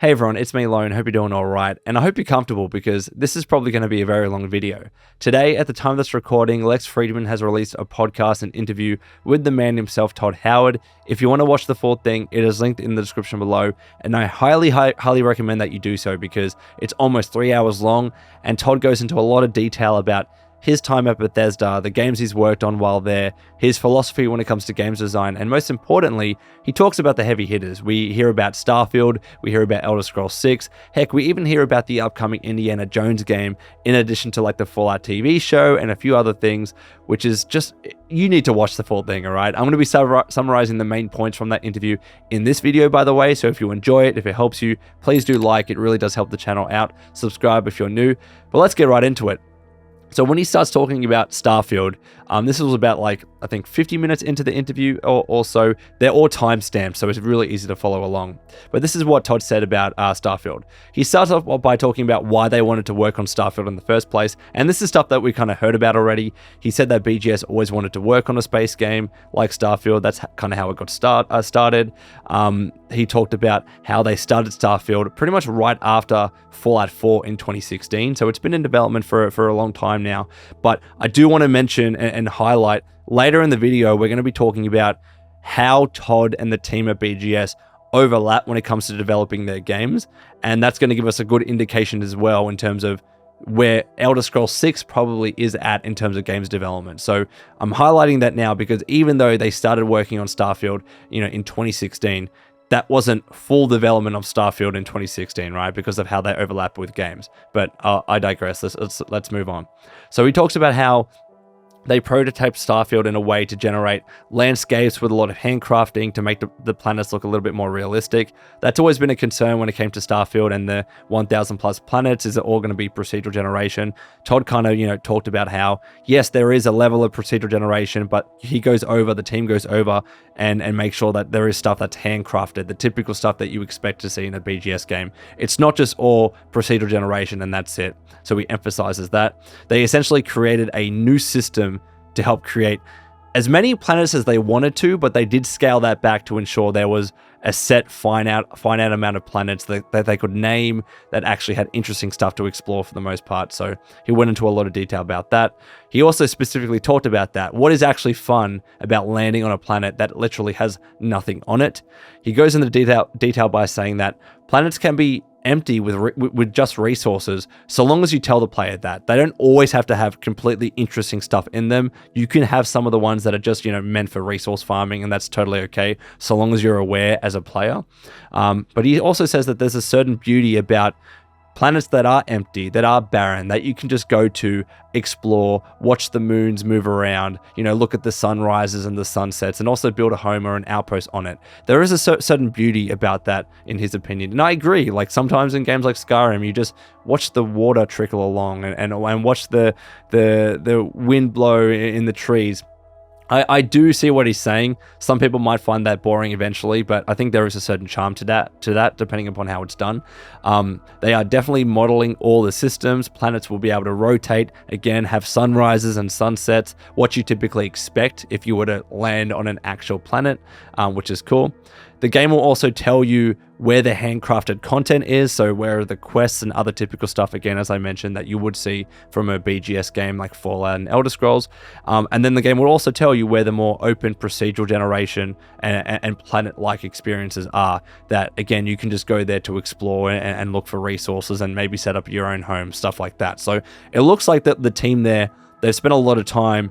Hey everyone, it's me Lone, hope you're doing alright, and I hope you're comfortable because this is probably going to be a very long video. Today, at the time of this recording, Lex Friedman has released a podcast and interview with the man himself, Todd Howard. If you want to watch the full thing, it is linked in the description below, and I highly recommend that you do so because it's almost 3 hours long, and Todd goes into a lot of detail about his time at Bethesda, the games he's worked on while there, his philosophy when it comes to games design, and most importantly, he talks about the heavy hitters. We hear about Starfield, we hear about Elder Scrolls 6, heck, we even hear about the upcoming Indiana Jones game, in addition to like the Fallout TV show and a few other things, which is just, you need to watch the full thing, alright? I'm going to be summarizing the main points from that interview in this video, by the way, so if you enjoy it, if it helps you, please do like, it really does help the channel out. Subscribe if you're new, but let's get right into it. So when he starts talking about Starfield, this was about like, I think 50 minutes into the interview or so. They're all timestamped, so it's really easy to follow along. But this is what Todd said about Starfield. He starts off by talking about why they wanted to work on Starfield in the first place. And this is stuff that we kind of heard about already. He said that BGS always wanted to work on a space game like Starfield. That's kind of how it got started. He talked about how they started Starfield pretty much right after Fallout 4 in 2016. So it's been in development for a long time now. But I do want to mention and highlight later in the video, we're going to be talking about how Todd and the team at BGS overlap when it comes to developing their games. And that's going to give us a good indication as well in terms of where Elder Scrolls 6 probably is at in terms of games development. So I'm highlighting that now because even though they started working on Starfield, in 2016, that wasn't full development of Starfield in 2016, right? Because of how they overlap with games. But I digress. Let's move on. So he talks about how they prototyped Starfield in a way to generate landscapes with a lot of handcrafting to make the planets look a little bit more realistic. That's always been a concern when it came to Starfield and the 1,000 plus planets. Is it all going to be procedural generation? Todd kind of, talked about how, yes, there is a level of procedural generation, but the team goes over and make sure that there is stuff that's handcrafted, the typical stuff that you expect to see in a BGS game. It's not just all procedural generation and that's it. So he emphasizes that. They essentially created a new system to help create as many planets as they wanted to, but they did scale that back to ensure there was a set finite amount of planets that they could name that actually had interesting stuff to explore for the most part. So he went into a lot of detail about that. He also specifically talked about that. What is actually fun about landing on a planet that literally has nothing on it? He goes into detail by saying that planets can be empty with just resources, so long as you tell the player that. They don't always have to have completely interesting stuff in them. You can have some of the ones that are just, meant for resource farming, and that's totally okay, so long as you're aware as a player. But he also says that there's a certain beauty about planets that are empty, that are barren, that you can just go to, explore, watch the moons move around, look at the sunrises and the sunsets, and also build a home or an outpost on it. There is a certain beauty about that, in his opinion. And I agree, like sometimes in games like Skyrim, you just watch the water trickle along and watch the wind blow in the trees. I do see what he's saying. Some people might find that boring eventually, but I think there is a certain charm to that, depending upon how it's done. They are definitely modeling all the systems. Planets will be able to rotate, again, have sunrises and sunsets, what you typically expect if you were to land on an actual planet, which is cool. The game will also tell you where the handcrafted content is, so where are the quests and other typical stuff, again, as I mentioned, that you would see from a BGS game like Fallout and Elder Scrolls. And then the game will also tell you where the more open procedural generation and planet-like experiences are, that, again, you can just go there to explore and look for resources and maybe set up your own home, stuff like that. So it looks like that the team there, they've spent a lot of time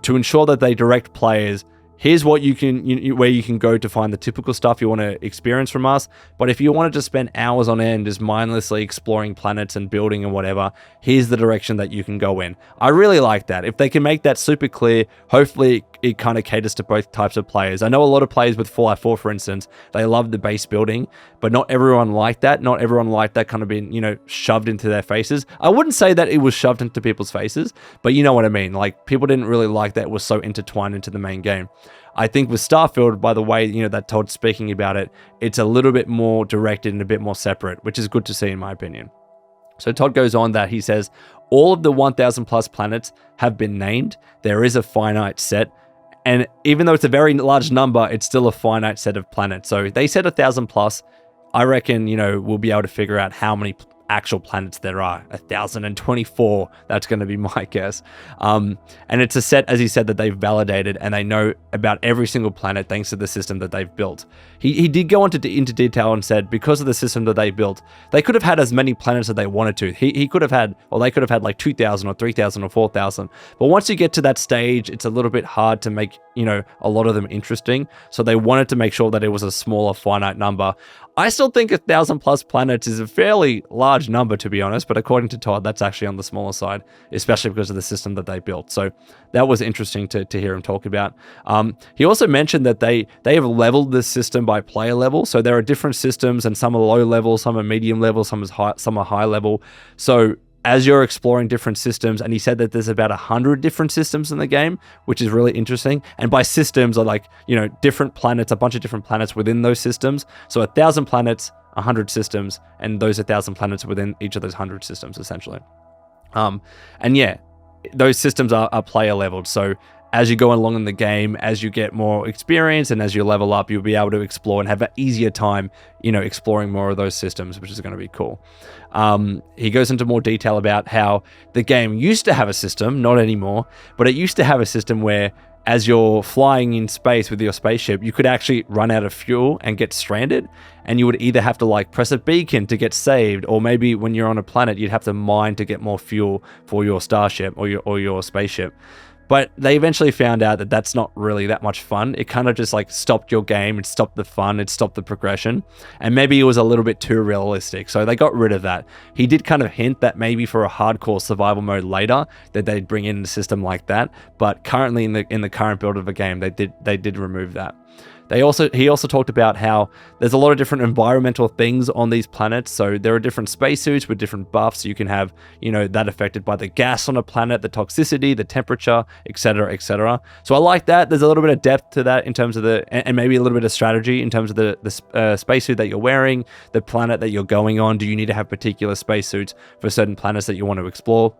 to ensure that they direct players. Here's what where you can go to find the typical stuff you want to experience from us. But if you wanted to spend hours on end just mindlessly exploring planets and building and whatever, here's the direction that you can go in. I really like that. If they can make that super clear, hopefully it kind of caters to both types of players. I know a lot of players with Fallout 4, for instance, they love the base building, but not everyone liked that. Not everyone liked that kind of being, shoved into their faces. I wouldn't say that it was shoved into people's faces, but you know what I mean. Like, people didn't really like that it was so intertwined into the main game. I think with Starfield, by the way, that Todd's speaking about it, it's a little bit more directed and a bit more separate, which is good to see in my opinion. So Todd goes on that he says, all of the 1,000 plus planets have been named. There is a finite set. And even though it's a very large number, it's still a finite set of planets. So they said 1,000 plus. I reckon, we'll be able to figure out how many actual planets there are. 1,024, that's going to be my guess. And it's a set, as he said, that they've validated, and they know about every single planet thanks to the system that they've built. He did go into detail and said because of the system that they built, they could have had as many planets as they wanted to. They could have had like 2,000 or 3,000 or 4,000. But once you get to that stage, it's a little bit hard to make, a lot of them interesting. So they wanted to make sure that it was a smaller, finite number. I still think 1,000 plus planets is a fairly large number, to be honest, but according to Todd, that's actually on the smaller side, especially because of the system that they built. So that was interesting to hear him talk about. He also mentioned that they have leveled this system by player level. So there are different systems, and some are low level, some are medium level, some are high level. So as you're exploring different systems, and he said that there's about 100 different systems in the game, which is really interesting. And by systems are like, different planets, a bunch of different planets within those systems. So 1,000 planets, 100 systems, and those 1,000 planets within each of those 100 systems, essentially. And yeah, those systems are player leveled. So as you go along in the game, as you get more experience and as you level up, you'll be able to explore and have an easier time, exploring more of those systems, which is going to be cool. He goes into more detail about how the game used to have a system, not anymore, but it used to have a system where as you're flying in space with your spaceship, you could actually run out of fuel and get stranded, and you would either have to press a beacon to get saved, or maybe when you're on a planet, you'd have to mine to get more fuel for your starship or your spaceship. But they eventually found out that that's not really that much fun. It kind of just stopped your game. It stopped the fun. It stopped the progression. And maybe it was a little bit too realistic. So they got rid of that. He did kind of hint that maybe for a hardcore survival mode later that they'd bring in a system like that. But currently in the current build of the game, they did remove that. He also talked about how there's a lot of different environmental things on these planets. So there are different spacesuits with different buffs. You can have, that affected by the gas on a planet, the toxicity, the temperature, etc., etc. So I like that. There's a little bit of depth to that in terms of and maybe a little bit of strategy in terms of the spacesuit that you're wearing, the planet that you're going on. Do you need to have particular spacesuits for certain planets that you want to explore?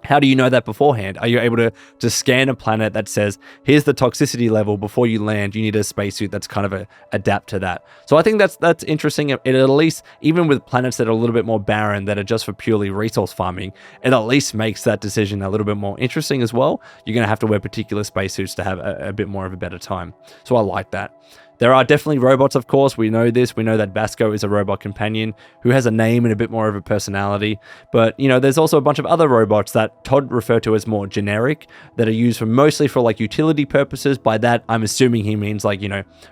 How do you know that beforehand? Are you able to scan a planet that says, here's the toxicity level before you land, you need a spacesuit that's kind of adapt to that. So I think that's interesting. It at least, even with planets that are a little bit more barren, that are just for purely resource farming, it at least makes that decision a little bit more interesting as well. You're going to have to wear particular spacesuits to have a bit more of a better time. So I like that. There are definitely robots, of course. We know this. We know that Vasco is a robot companion who has a name and a bit more of a personality. But, there's also a bunch of other robots that Todd referred to as more generic that are used mostly for utility purposes. By that, I'm assuming he means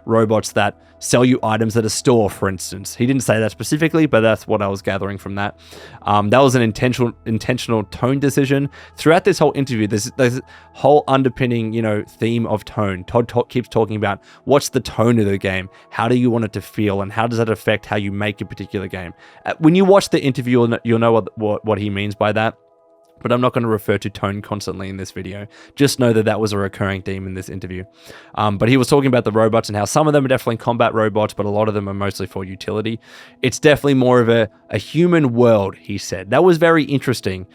robots that sell you items at a store, for instance. He didn't say that specifically, but that's what I was gathering from that. That was an intentional tone decision. Throughout this whole interview, there's whole underpinning, theme of tone. Todd keeps talking about what's the tone of the game, how do you want it to feel, and how does that affect how you make a particular game. When you watch the interview, you'll know what he means by that. But I'm not going to refer to tone constantly in this video. Just know that was a recurring theme in this interview. But he was talking about the robots and how some of them are definitely combat robots, but a lot of them are mostly for utility. It's definitely more of a human world, he said. That was very interesting.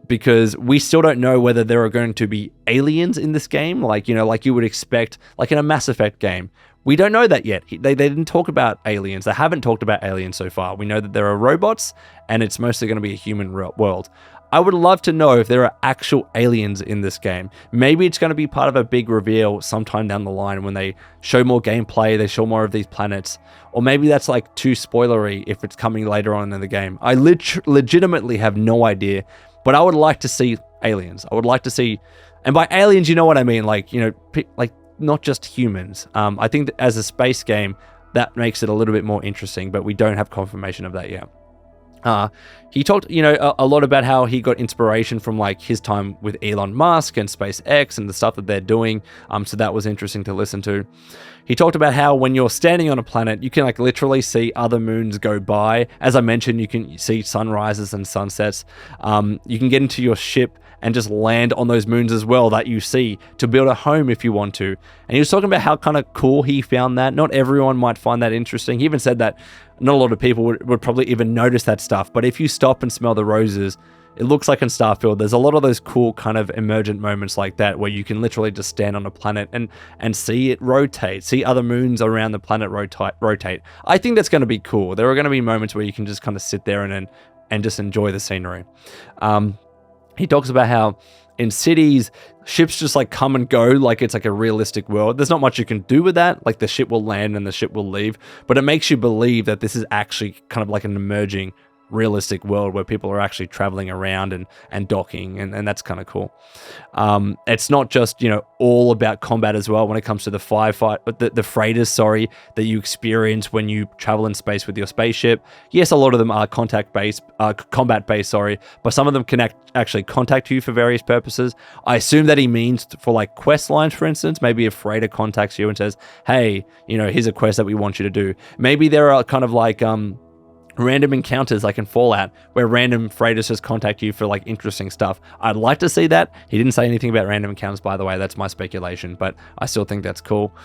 Because we still don't know whether there are going to be aliens in this game, like you would expect, like in a Mass Effect game. We don't know that yet. They didn't talk about aliens. They haven't talked about aliens so far. We know that there are robots, and it's mostly going to be a human world. I would love to know if there are actual aliens in this game. Maybe it's going to be part of a big reveal sometime down the line when they show more gameplay, they show more of these planets. Or maybe that's too spoilery if it's coming later on in the game. I legitimately have no idea, but I would like to see aliens. I would like to see, and by aliens, you know what I mean, not just humans. I think that as a space game, that makes it a little bit more interesting, but we don't have confirmation of that yet. He talked, a lot about how he got inspiration from his time with Elon Musk and SpaceX and the stuff that they're doing. So that was interesting to listen to. He talked about how when you're standing on a planet, you can literally see other moons go by. As I mentioned, you can see sunrises and sunsets. You can get into your ship and just land on those moons as well that you see to build a home if you want to. And he was talking about how kind of cool he found that. Not everyone might find that interesting. He even said that not a lot of people would probably even notice that stuff. But if you stop and smell the roses, it looks like in Starfield, there's a lot of those cool kind of emergent moments like that where you can literally just stand on a planet and see it rotate, see other moons around the planet rotate. I think that's going to be cool. There are going to be moments where you can just kind of sit there and just enjoy the scenery. He talks about how in cities, ships just like come and go like it's like a realistic world. There's not much you can do with that. Like the ship will land and the ship will leave, but it makes you believe that this is actually kind of like an emerging realistic world where people are actually traveling around and docking, and that's kind of cool. It's not just, all about combat as well when it comes to the freighters, that you experience when you travel in space with your spaceship. Yes, a lot of them are combat based, but some of them can actually contact you for various purposes. I assume that he means for like quest lines, for instance. Maybe a freighter contacts you and says, hey, here's a quest that we want you to do. Maybe there are kind of like random encounters like in Fallout where random freighters just contact you for like interesting stuff. I'd like to see that. He didn't say anything about random encounters, by the way. That's my speculation, but I still think that's cool.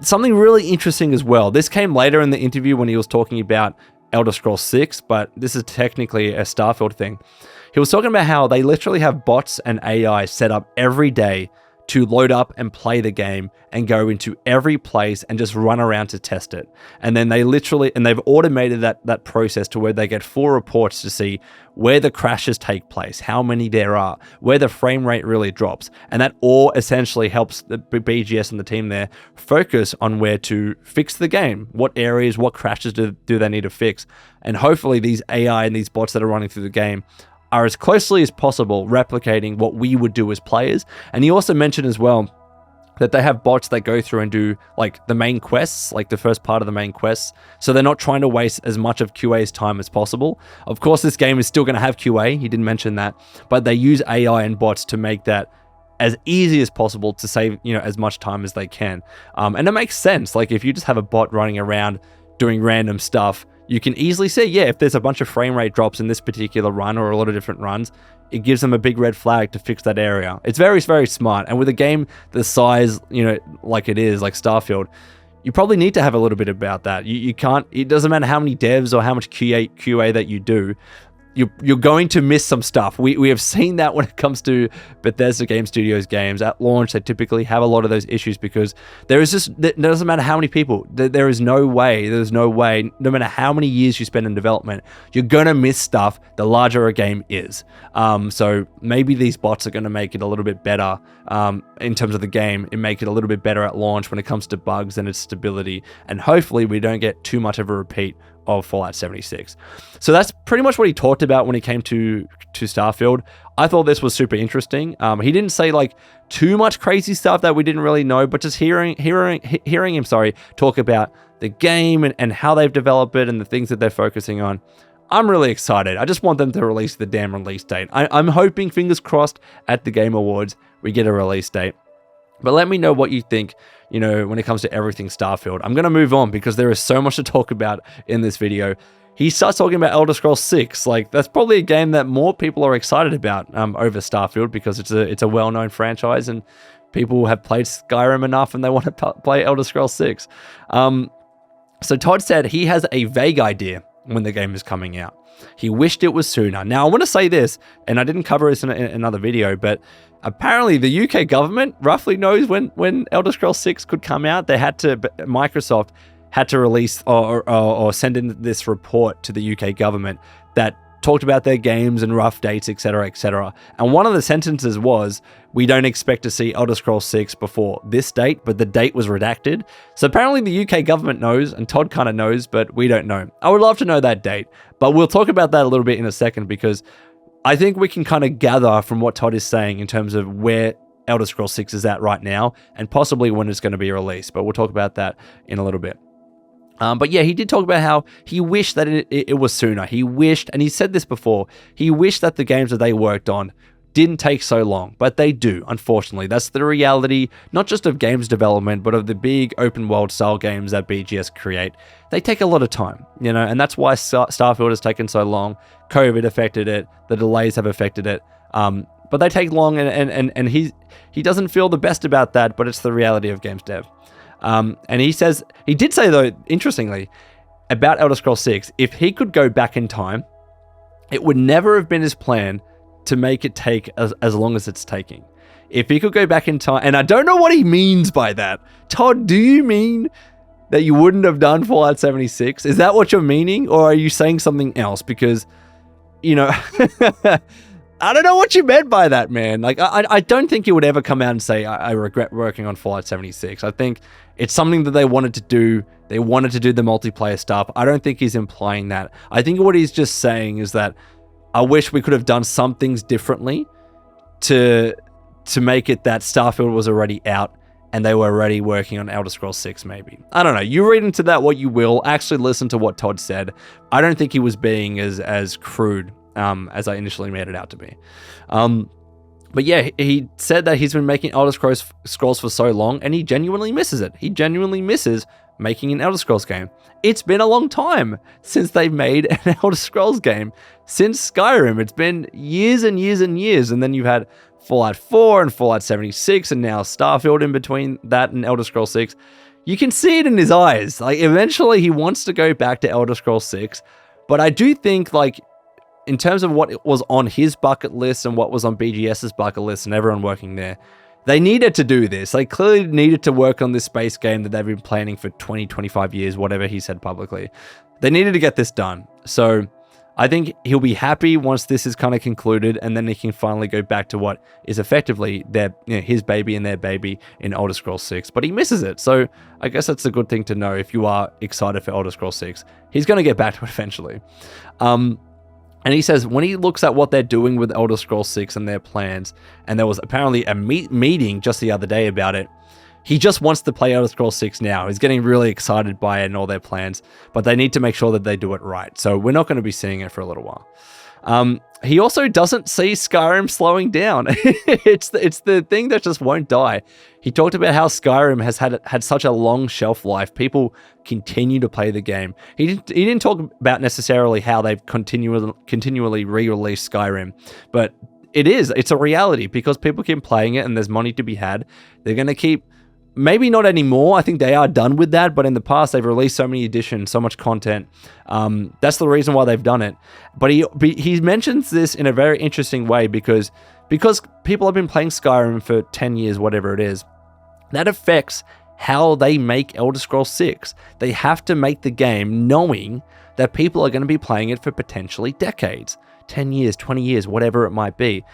Something really interesting as well. This came later in the interview when he was talking about Elder Scrolls 6, but this is technically a Starfield thing. He was talking about how they literally have bots and AI set up every day to load up and play the game and go into every place and just run around to test it. And then they've automated that process to where they get full reports to see where the crashes take place, how many there are, where the frame rate really drops. And that all essentially helps the BGS and the team there focus on where to fix the game. What areas, what crashes do they need to fix? And hopefully these AI and these bots that are running through the game are as closely as possible replicating what we would do as players. And he also mentioned as well that they have bots that go through and do like the main quests, like the first part of the main quests. So they're not trying to waste as much of QA's time as possible. Of course, this game is still going to have QA. He didn't mention that, but they use AI and bots to make that as easy as possible to save, as much time as they can. And it makes sense. Like if you just have a bot running around doing random stuff, you can easily see, if there's a bunch of frame rate drops in this particular run or a lot of different runs, it gives them a big red flag to fix that area. It's very, very smart. And with a game the size, like it is, like Starfield, you probably need to have a little bit about that. You can't, it doesn't matter how many devs or how much QA that you do, you're going to miss some stuff. We have seen that when it comes to Bethesda Game Studios games. At launch, they typically have a lot of those issues because it doesn't matter how many people, there's no way, no matter how many years you spend in development, you're going to miss stuff the larger a game is. So maybe these bots are going to make it a little bit better in terms of the game, and make it a little bit better at launch when it comes to bugs and its stability. And hopefully we don't get too much of a repeat of Fallout 76. So that's pretty much what he talked about when he came to Starfield. I thought this was super interesting. He didn't say like too much crazy stuff that we didn't really know, but just hearing him talk about the game and how they've developed it and the things that they're focusing on, I'm really excited. I just want them to release the damn release date. I'm hoping, fingers crossed, at the Game Awards we get a release date. But let me know what you think, when it comes to everything Starfield. I'm going to move on because there is so much to talk about in this video. He starts talking about Elder Scrolls 6. Like, that's probably a game that more people are excited about over Starfield because it's a well-known franchise and people have played Skyrim enough and they want to play Elder Scrolls 6. So Todd said he has a vague idea when the game is coming out. He wished it was sooner. Now, I want to say this, and I didn't cover this in another video, but apparently the UK government roughly knows when Elder Scrolls 6 could come out. Microsoft had to release or send in this report to the UK government that talked about their games and rough dates, etc., etc. And one of the sentences was, we don't expect to see Elder Scrolls 6 before this date, but the date was redacted. So apparently the UK government knows, and Todd kind of knows, but we don't know. I would love to know that date, but we'll talk about that a little bit in a second because I think we can kind of gather from what Todd is saying in terms of where Elder Scrolls 6 is at right now and possibly when it's going to be released, but we'll talk about that in a little bit. But yeah, he did talk about how he wished that it was sooner. He wished, and he said this before, he wished that the games that they worked on didn't take so long, but they do, unfortunately. That's the reality, not just of games development, but of the big open world style games that BGS create. They take a lot of time, and that's why Starfield has taken so long. COVID affected it, the delays have affected it, but they take long, and he doesn't feel the best about that, but it's the reality of games dev. And he did say though, interestingly, about Elder Scrolls 6, if he could go back in time it would never have been his plan to make it take as long as it's taking. If he could go back in time, and I don't know what he means by that. Todd, do you mean that you wouldn't have done Fallout 76? Is that what you're meaning? Or are you saying something else? Because, I don't know what you meant by that, man. Like, I don't think he would ever come out and say, I regret working on Fallout 76. I think it's something that they wanted to do. They wanted to do the multiplayer stuff. I don't think he's implying that. I think what he's just saying is that I wish we could have done some things differently to make it that Starfield was already out and they were already working on Elder Scrolls 6 maybe. I don't know. You read into that what you will. Actually listen to what Todd said. I don't think he was being as crude as I initially made it out to be. But yeah, he said that he's been making Elder Scrolls for so long and he genuinely misses it. He genuinely misses making an Elder Scrolls game. It's been a long time since they've made an Elder Scrolls game. Since Skyrim, it's been years and years and years. And then you've had Fallout 4 and Fallout 76 and now Starfield in between that and Elder Scrolls 6. You can see it in his eyes. Like, eventually he wants to go back to Elder Scrolls 6. But I do think, like, in terms of what was on his bucket list and what was on BGS's bucket list and everyone working there, they needed to do this. They clearly needed to work on this space game that they've been planning for 20, 25 years, whatever he said publicly. They needed to get this done. So I think he'll be happy once this is kind of concluded, and then he can finally go back to what is effectively his baby and their baby in Elder Scrolls 6. But he misses it. So I guess that's a good thing to know if you are excited for Elder Scrolls 6. He's going to get back to it eventually. And he says when he looks at what they're doing with Elder Scrolls 6 and their plans, and there was apparently a meeting just the other day about it, he just wants to play Elder Scrolls 6 now. He's getting really excited by it and all their plans, but they need to make sure that they do it right. So we're not going to be seeing it for a little while. He also doesn't see Skyrim slowing down. It's the thing that just won't die. He talked about how Skyrim has had such a long shelf life. People continue to play the game. He didn't talk about necessarily how they've continually re-released Skyrim, but it's a reality because people keep playing it and there's money to be had. They're going to keep. Maybe not anymore. I think they are done with that. But in the past, they've released so many editions, so much content. That's the reason why they've done it. But he mentions this in a very interesting way because people have been playing Skyrim for 10 years, whatever it is. That affects how they make Elder Scrolls 6. They have to make the game knowing that people are going to be playing it for potentially decades. 10 years, 20 years, whatever it might be.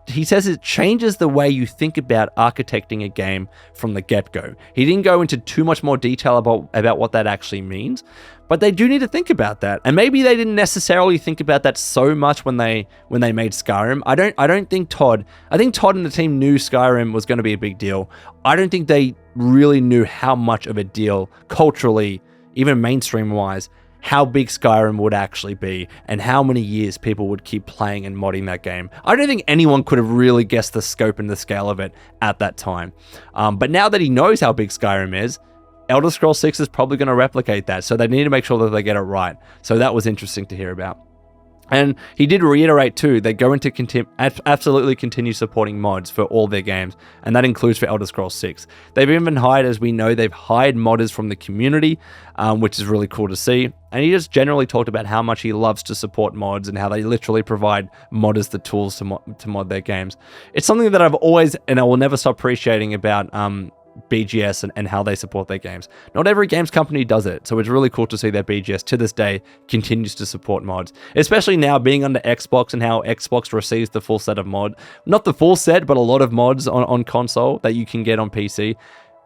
He says it changes the way you think about architecting a game from the get-go. He didn't go into too much more detail about what that actually means, but they do need to think about that. And maybe they didn't necessarily think about that so much when they made Skyrim. I think Todd and the team knew Skyrim was going to be a big deal. I don't think they really knew how much of a deal culturally, even mainstream-wise, how big Skyrim would actually be and how many years people would keep playing and modding that game. I don't think anyone could have really guessed the scope and the scale of it at that time. But now that he knows how big Skyrim is, Elder Scrolls 6 is probably going to replicate that. So they need to make sure that they get it right. So that was interesting to hear about. And he did reiterate too, they're going to absolutely continue supporting mods for all their games, and that includes for Elder Scrolls 6. They've even hired, as we know, they've hired modders from the community, which is really cool to see. And he just generally talked about how much he loves to support mods and how they literally provide modders the tools to mod their games. It's something that I've always, and I will never stop appreciating about BGS and how they support their games. Not every games company does it, so it's really cool to see that BGS to this day continues to support mods, especially now being under Xbox and how Xbox receives the full set of not the full set, but a lot of mods on console that you can get on PC.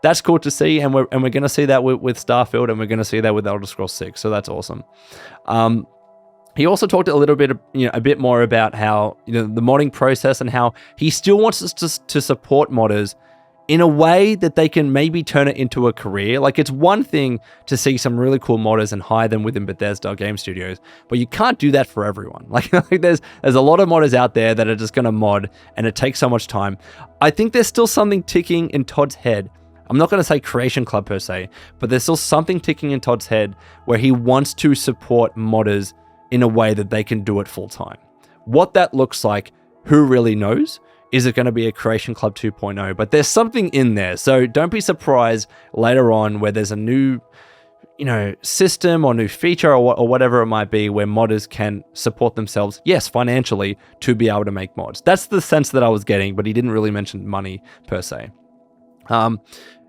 That's cool to see, and we're going to see that with Starfield, and we're going to see that with Elder Scrolls 6, so that's awesome. He also talked a little bit, a bit more about how, the modding process and how he still wants us to support modders in a way that they can maybe turn it into a career. Like, it's one thing to see some really cool modders and hire them within Bethesda game studios, but you can't do that for everyone. Like there's a lot of modders out there that are just going to mod, and it takes so much time. I think there's still something ticking in Todd's head. I'm not going to say Creation Club per se, but there's still something ticking in Todd's head where he wants to support modders in a way that they can do it full time. What that looks like, who really knows? Is it going to be a Creation Club 2.0? But there's something in there. So don't be surprised later on where there's a new system or new feature or whatever it might be where modders can support themselves, yes, financially, to be able to make mods. That's the sense that I was getting, but he didn't really mention money per se.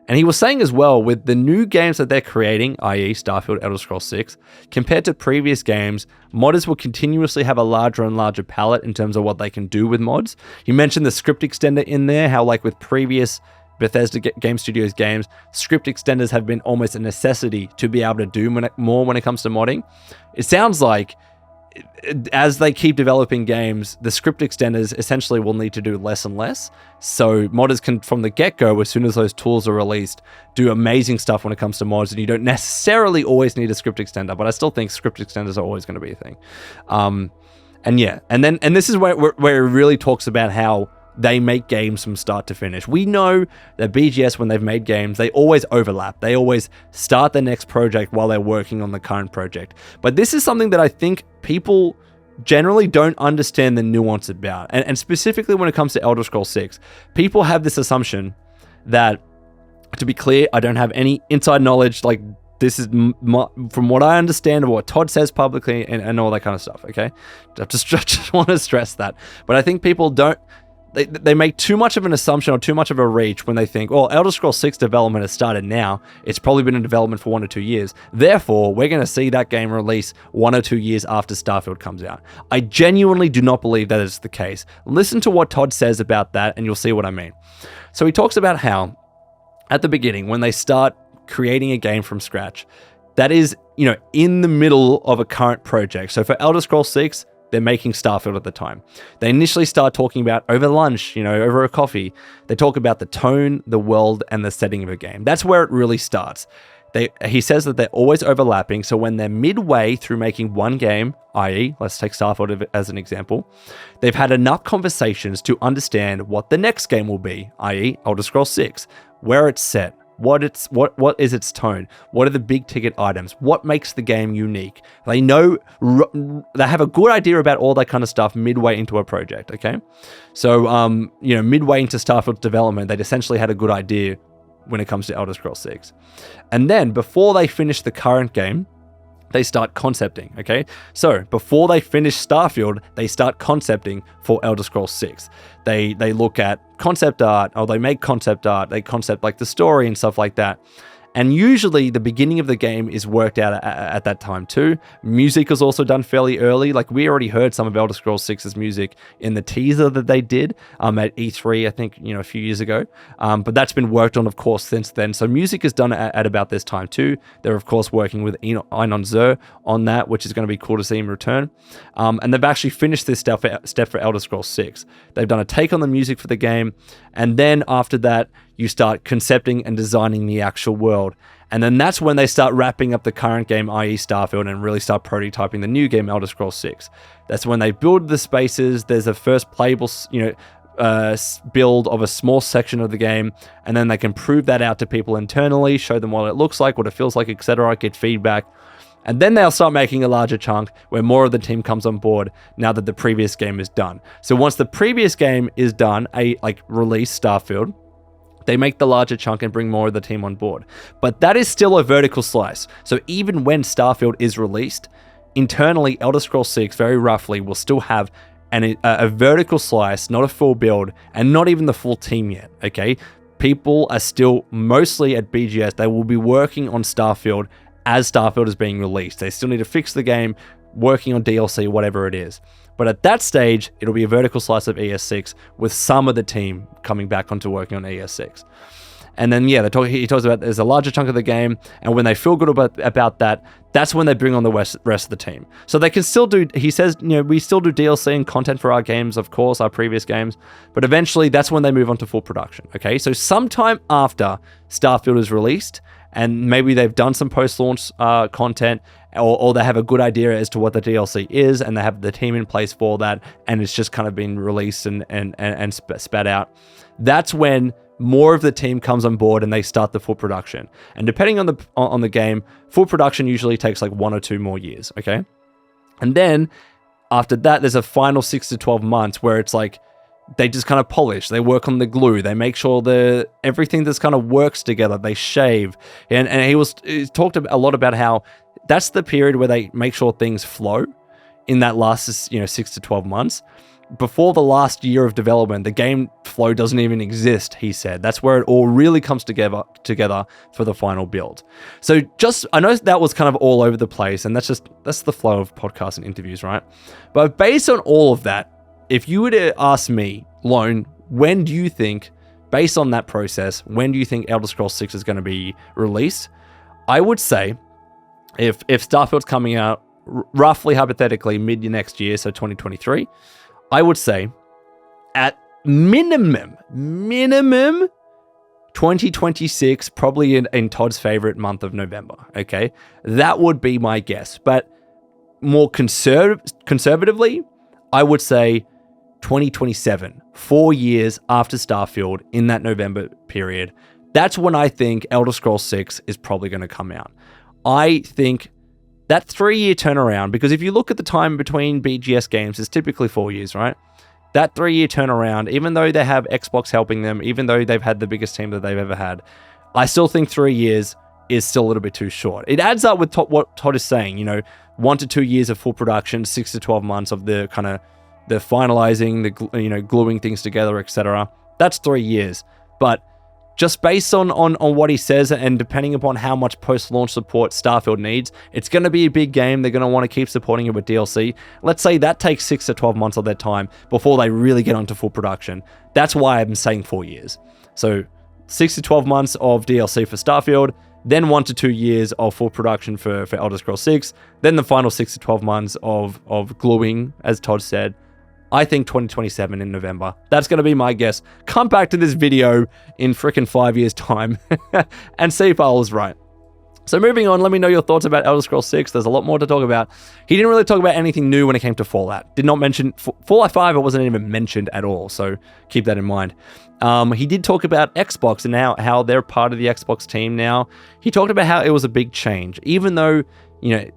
And he was saying as well, with the new games that they're creating, i.e. Starfield, Elder Scrolls 6, compared to previous games, modders will continuously have a larger and larger palette in terms of what they can do with mods. He mentioned the script extender in there, how like with previous Bethesda Game Studios games, script extenders have been almost a necessity to be able to do more when it comes to modding. It sounds like as they keep developing games, the script extenders essentially will need to do less and less. So modders can, from the get-go, as soon as those tools are released, do amazing stuff when it comes to mods, and you don't necessarily always need a script extender, but I still think script extenders are always going to be a thing. And this is where it really talks about how they make games from start to finish. We know that BGS, when they've made games, they always overlap. They always start the next project while they're working on the current project. But this is something that I think people generally don't understand the nuance about. And specifically when it comes to Elder Scrolls 6, people have this assumption that, to be clear, I don't have any inside knowledge, like this is from what I understand of what Todd says publicly and all that kind of stuff, okay? I just want to stress that. But I think people don't, They make too much of an assumption or too much of a reach when they think, well, Elder Scrolls 6 development has started now. It's probably been in development for 1 or 2 years. Therefore, we're going to see that game release 1 or 2 years after Starfield comes out. I genuinely do not believe that is the case. Listen to what Todd says about that and you'll see what I mean. So he talks about how at the beginning, when they start creating a game from scratch, that is, in the middle of a current project. So for Elder Scrolls 6, they're making Starfield at the time. They initially start talking about over lunch, over a coffee. They talk about the tone, the world, and the setting of a game. That's where it really starts. He says that they're always overlapping, so when they're midway through making one game, i.e., let's take Starfield as an example, they've had enough conversations to understand what the next game will be, i.e., Elder Scrolls 6, where it's set, what is its tone, what are the big ticket items, what makes the game unique. They know, they have a good idea about all that kind of stuff midway into a project, okay? So, midway into Starfield's development, they'd essentially had a good idea when it comes to Elder Scrolls 6. And then, before they finish the current game, they start concepting, okay? So, before they finish Starfield, they start concepting for Elder Scrolls 6. They look at concept art, or they make concept art, they concept like the story and stuff like that. And usually the beginning of the game is worked out at that time too. Music is also done fairly early. Like we already heard some of Elder Scrolls 6's music in the teaser that they did at E3, I think, a few years ago. But that's been worked on, of course, since then. So music is done at about this time too. They're, of course, working with Einon Zur on that, which is going to be cool to see him return. And they've actually finished this step for Elder Scrolls 6. They've done a take on the music for the game. And then after that, you start concepting and designing the actual world. And then that's when they start wrapping up the current game, i.e. Starfield, and really start prototyping the new game, Elder Scrolls 6. That's when they build the spaces. There's a first playable, build of a small section of the game, and then they can prove that out to people internally, show them what it looks like, what it feels like, etc., get feedback. And then they'll start making a larger chunk where more of the team comes on board now that the previous game is done. So once the previous game is done, release Starfield, they make the larger chunk and bring more of the team on board. But that is still a vertical slice. So even when Starfield is released, internally, Elder Scrolls 6, very roughly, will still have a vertical slice, not a full build, and not even the full team yet, okay? People are still mostly at BGS. They will be working on Starfield as Starfield is being released. They still need to fix the game, working on DLC, whatever it is. But at that stage, it'll be a vertical slice of ES6 with some of the team coming back onto working on ES6. And then, he talks about there's a larger chunk of the game, and when they feel good about that, that's when they bring on the rest of the team. So they can still do, he says, we still do DLC and content for our games, of course, our previous games, but eventually that's when they move on to full production, okay? So sometime after Starfield is released, and maybe they've done some post-launch content, or they have a good idea as to what the DLC is, and they have the team in place for that, and it's just kind of been released and spat out. That's when more of the team comes on board and they start the full production. And depending on the game, full production usually takes like 1 or 2 more years, okay? And then after that, there's a final 6 to 12 months where it's like they just kind of polish, they work on the glue, they make sure everything just kind of works together, they shave. And he talked a lot about how that's the period where they make sure things flow in that last 6 to 12 months. Before the last year of development, the game flow doesn't even exist, he said. That's where it all really comes together for the final build. So I know that was kind of all over the place, and that's the flow of podcasts and interviews, right? But based on all of that, if you were to ask me, Lone, when do you think, based on that process, when do you think Elder Scrolls 6 is going to be released? I would say if Starfield's coming out roughly hypothetically mid next year, so 2023, I would say at minimum 2026, probably in Todd's favorite month of November, okay? That would be my guess. But more conservatively, I would say 2027, 4 years after Starfield, in that November period. That's when I think Elder Scrolls 6 is probably going to come out. I think that 3-year turnaround, because if you look at the time between BGS games, it's typically 4 years, right? That 3-year turnaround, even though they have Xbox helping them, even though they've had the biggest team that they've ever had, I still think 3 years is still a little bit too short. It adds up with what Todd is saying, 1 to 2 years of full production, 6 to 12 months of the kind of the finalizing, the gluing things together, etc. That's 3 years. But just based on what he says, and depending upon how much post-launch support Starfield needs, it's going to be a big game. They're going to want to keep supporting it with DLC. Let's say that takes 6 to 12 months of their time before they really get onto full production. That's why I'm saying 4 years. So 6 to 12 months of DLC for Starfield, then 1 to 2 years of full production for Elder Scrolls 6, then the final 6 to 12 months of gluing, as Todd said. I think 2027 in November. That's going to be my guess. Come back to this video in freaking 5 years' time and see if I was right. So moving on, let me know your thoughts about Elder Scrolls 6. There's a lot more to talk about. He didn't really talk about anything new when it came to Fallout. Did not mention Fallout 5. It wasn't even mentioned at all. So keep that in mind. He did talk about Xbox and how they're part of the Xbox team now. He talked about how it was a big change, even though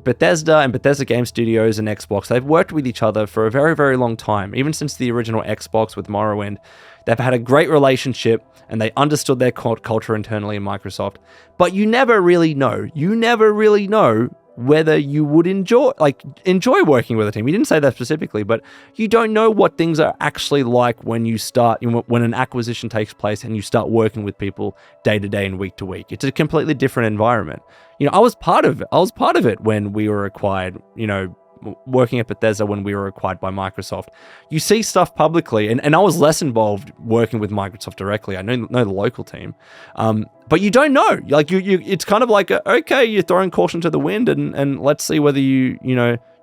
Bethesda and Bethesda Game Studios and Xbox, they've worked with each other for a very, very long time. Even since the original Xbox with Morrowind, they've had a great relationship and they understood their culture internally in Microsoft. But you never really know. You never really know whether you would enjoy working with a team. He didn't say that specifically, but you don't know what things are actually like when you start, when an acquisition takes place and you start working with people day to day and week to week. It's a completely different environment. I was part of it when we were acquired, working at Bethesda when we were acquired by Microsoft. You see stuff publicly, and I was less involved working with Microsoft directly. I know the local team. But you don't know. It's kind of like, okay, you're throwing caution to the wind, and let's see whether you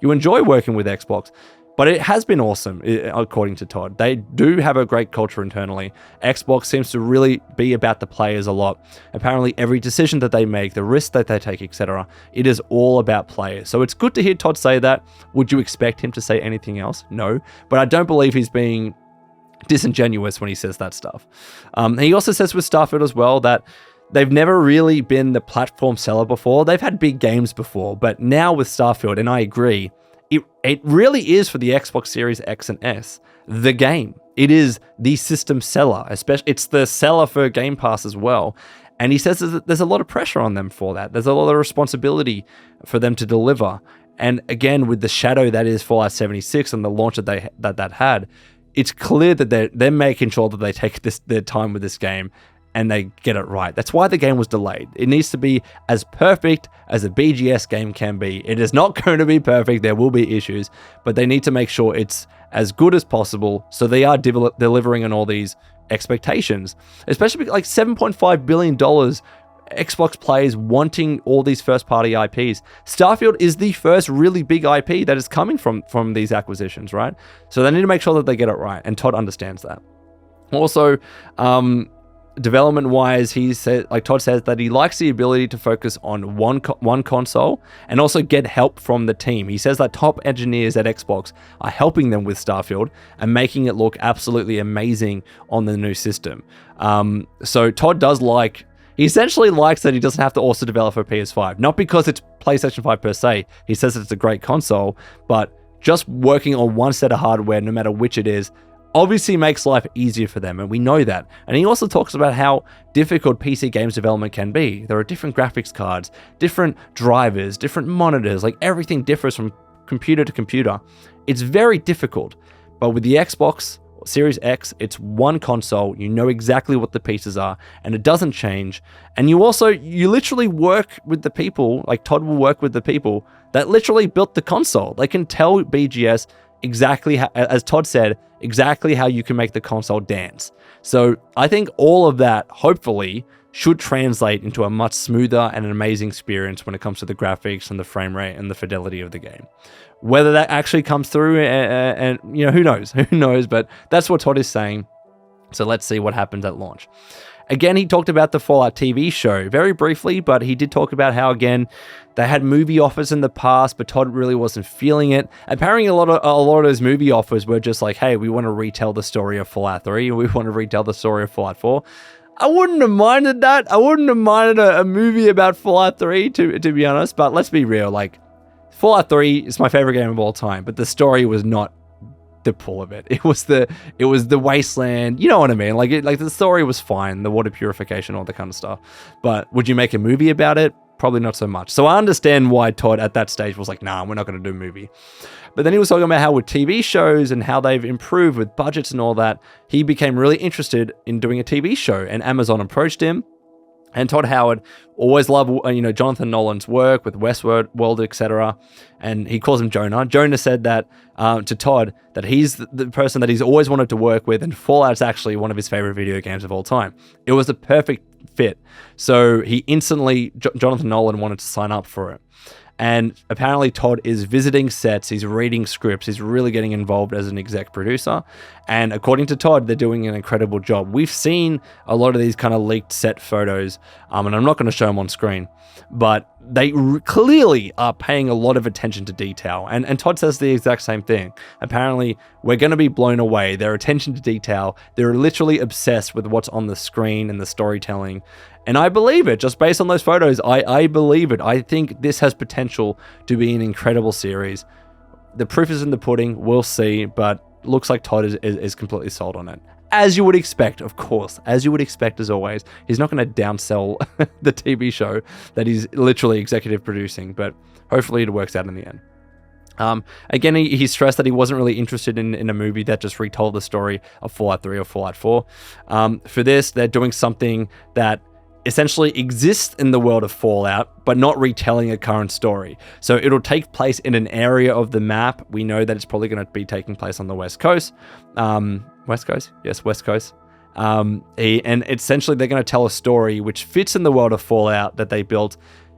enjoy working with Xbox. But it has been awesome, according to Todd. They do have a great culture internally. Xbox seems to really be about the players a lot. Apparently, every decision that they make, the risk that they take, etc., it is all about players. So it's good to hear Todd say that. Would you expect him to say anything else? No. But I don't believe he's being disingenuous when he says that stuff. He also says with Starfield as well that they've never really been the platform seller before. They've had big games before, but now with Starfield, and I agree, it really is for the Xbox Series X and S, the game. It is the system seller, especially it's the seller for Game Pass as well. And he says there's a lot of pressure on them for that. There's a lot of responsibility for them to deliver. And again, with the shadow that is Fallout 76 and the launch that had, it's clear that they're making sure that they take their time with this game and they get it right. That's why the game was delayed. It needs to be as perfect as a BGS game can be. It is not going to be perfect. There will be issues, but they need to make sure it's as good as possible. So they are delivering on all these expectations, especially like $7.5 billion Xbox players wanting all these first-party IPs. Starfield is the first really big IP that is coming from these acquisitions, right? So they need to make sure that they get it right, and Todd understands that. Also, development-wise, Todd says that he likes the ability to focus on one console and also get help from the team. He says that top engineers at Xbox are helping them with Starfield and making it look absolutely amazing on the new system. So Todd he essentially likes that he doesn't have to also develop for PS5. Not because it's PlayStation 5 per se. He says it's a great console, but just working on one set of hardware, no matter which it is, obviously makes life easier for them, and we know that. And he also talks about how difficult PC games development can be. There are different graphics cards, different drivers, different monitors, like everything differs from computer to computer. It's very difficult. But with the Xbox Series X, it's one console, you know exactly what the pieces are, and it doesn't change. And you literally work with the people, like Todd will work with the people that literally built the console. They can tell BGS exactly how, as Todd said, exactly how you can make the console dance. So I think all of that, hopefully, should translate into a much smoother and an amazing experience when it comes to the graphics and the frame rate and the fidelity of the game. Whether that actually comes through, and who knows, but that's what Todd is saying. So let's see what happens at launch. Again, he talked about the Fallout TV show very briefly, but he did talk about how, again, they had movie offers in the past, but Todd really wasn't feeling it. Apparently, a lot of those movie offers were just like, hey, we want to retell the story of Fallout 3, we want to retell the story of Fallout 4. I wouldn't have minded that. I wouldn't have minded a movie about Fallout 3, to be honest, but let's be real, like, Fallout 3 is my favorite game of all time, but the story was not the pull of it. It was the wasteland, you know what I mean? Like the story was fine, the water purification, all that kind of stuff. But would you make a movie about it? Probably not so much. So I understand why Todd at that stage was like, nah, we're not going to do a movie. But then he was talking about how with TV shows and how they've improved with budgets and all that, he became really interested in doing a TV show, and Amazon approached him. And Todd Howard always loved, Jonathan Nolan's work with Westworld, etc. And he calls him Jonah. Jonah said that to Todd that he's the person that he's always wanted to work with, and Fallout's actually one of his favorite video games of all time. It was the perfect fit. So he instantly, Jonathan Nolan wanted to sign up for it. And apparently Todd is visiting sets, he's reading scripts, he's really getting involved as an exec producer. And according to Todd, they're doing an incredible job. We've seen a lot of these kind of leaked set photos, and I'm not going to show them on screen, but they clearly are paying a lot of attention to detail. And Todd says the exact same thing. Apparently, we're going to be blown away. Their attention to detail, they're literally obsessed with what's on the screen and the storytelling. And I believe it, just based on those photos, I believe it. I think this has potential to be an incredible series. The proof is in the pudding, we'll see, but looks like Todd is completely sold on it. As you would expect, of course, as you would expect as always. He's not going to downsell the TV show that he's literally executive producing, but hopefully it works out in the end. Again, he stressed that he wasn't really interested in a movie that just retold the story of Fallout 3 or Fallout 4. For this, they're doing something that essentially exists in the world of Fallout, but not retelling a current story. So it'll take place in an area of the map. We know that it's probably going to be taking place on the West Coast. West Coast? Yes, West Coast. And essentially they're going to tell a story which fits in the world of Fallout that they built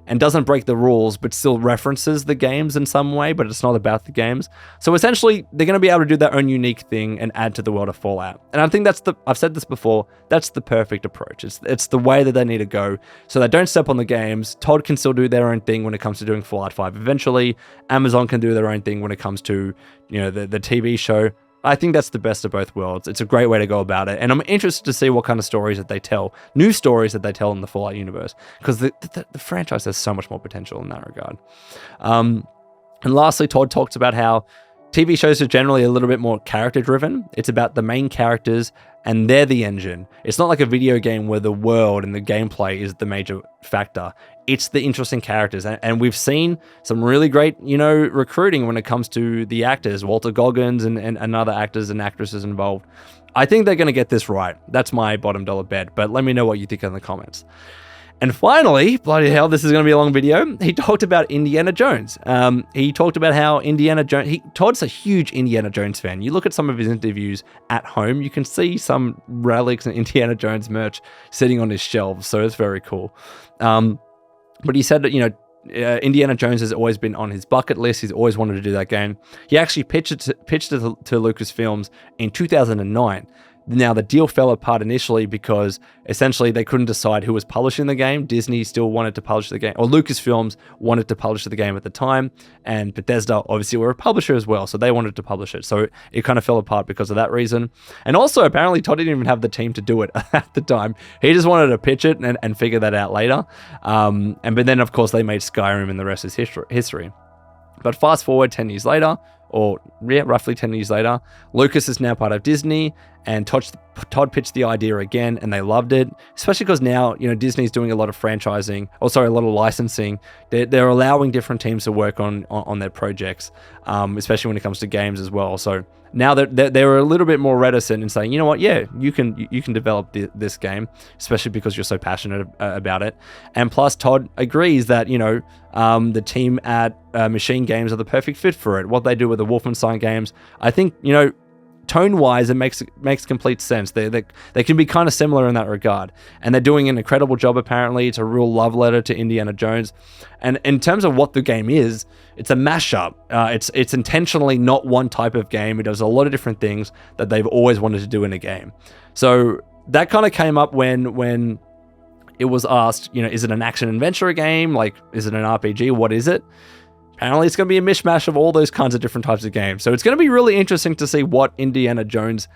and doesn't break the rules, but still references the games in some way, but it's not about the games. So essentially, they're going to be able to do their own unique thing and add to the world of Fallout. And I think I've said this before, that's the perfect approach. It's the way that they need to go. So they don't step on the games. Todd can still do their own thing when it comes to doing Fallout 5 eventually. Amazon can do their own thing when it comes to, the TV show. I think that's the best of both worlds. It's a great way to go about it. And I'm interested to see what kind of stories that they tell, new stories that they tell in the Fallout universe, because the franchise has so much more potential in that regard. And lastly, Todd talks about how TV shows are generally a little bit more character driven. It's about the main characters and they're the engine. It's not like a video game where the world and the gameplay is the major factor. It's the interesting characters. And we've seen some really great, recruiting when it comes to the actors, Walter Goggins and other actors and actresses involved. I think they're going to get this right. That's my bottom dollar bet, but let me know what you think in the comments. And finally, bloody hell, this is going to be a long video. He talked about Indiana Jones. He talked about how Indiana Jones... Todd's a huge Indiana Jones fan. You look at some of his interviews at home, you can see some relics and Indiana Jones merch sitting on his shelves, so it's very cool. But he said that, Indiana Jones has always been on his bucket list. He's always wanted to do that game. He actually pitched it to Lucasfilms in 2009. Now, the deal fell apart initially because essentially they couldn't decide who was publishing the game. Disney still wanted to publish the game, or Lucasfilms wanted to publish the game at the time, and Bethesda obviously were a publisher as well, so they wanted to publish it. So it kind of fell apart because of that reason. And also, apparently, Todd didn't even have the team to do it at the time. He just wanted to pitch it and figure that out later. But then, of course, they made Skyrim, and the rest is history. But fast forward 10 years later, or yeah, roughly 10 years later, Lucas is now part of Disney, and Todd pitched the idea again, and they loved it, especially because now, Disney's doing a lot of franchising, a lot of licensing. They're allowing different teams to work on their projects, especially when it comes to games as well. So now they're a little bit more reticent in saying, you know what, yeah, you can develop this game, especially because you're so passionate about it. And plus, Todd agrees that, the team at Machine Games are the perfect fit for it. What they do with the Wolfenstein games, I think, tone-wise, it makes complete sense. They can be kind of similar in that regard, and they're doing an incredible job. Apparently, it's a real love letter to Indiana Jones. And in terms of what the game is, it's a mashup. It's intentionally not one type of game. It does a lot of different things that they've always wanted to do in a game. So that kind of came up when it was asked, is it an action adventure game? Like, is it an RPG? What is it? Apparently, it's going to be a mishmash of all those kinds of different types of games. So it's going to be really interesting to see what Indiana Jones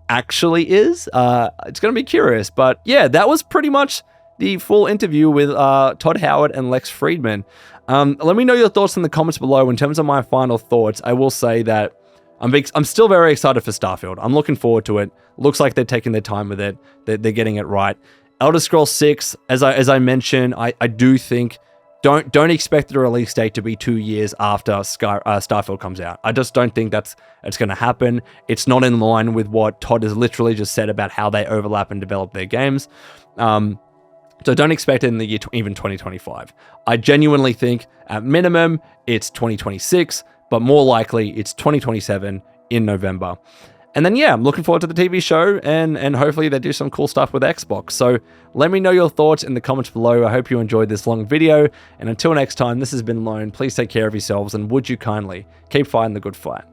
actually is. It's going to be curious. But yeah, that was pretty much the full interview with Todd Howard and Lex Friedman. Let me know your thoughts in the comments below. In terms of my final thoughts, I will say that I'm still very excited for Starfield. I'm looking forward to it. Looks like they're taking their time with it. They're getting it right. Elder Scrolls 6, as I mentioned, I do think don't expect the release date to be 2 years after Starfield comes out. I just don't think it's going to happen. It's not in line with what Todd has literally just said about how they overlap and develop their games. So don't expect it in the year even 2025. I genuinely think at minimum it's 2026, but more likely it's 2027 in November. And then, yeah, I'm looking forward to the TV show, and hopefully they do some cool stuff with Xbox. So let me know your thoughts in the comments below. I hope you enjoyed this long video. And until next time, this has been Lone. Please take care of yourselves, and would you kindly keep fighting the good fight.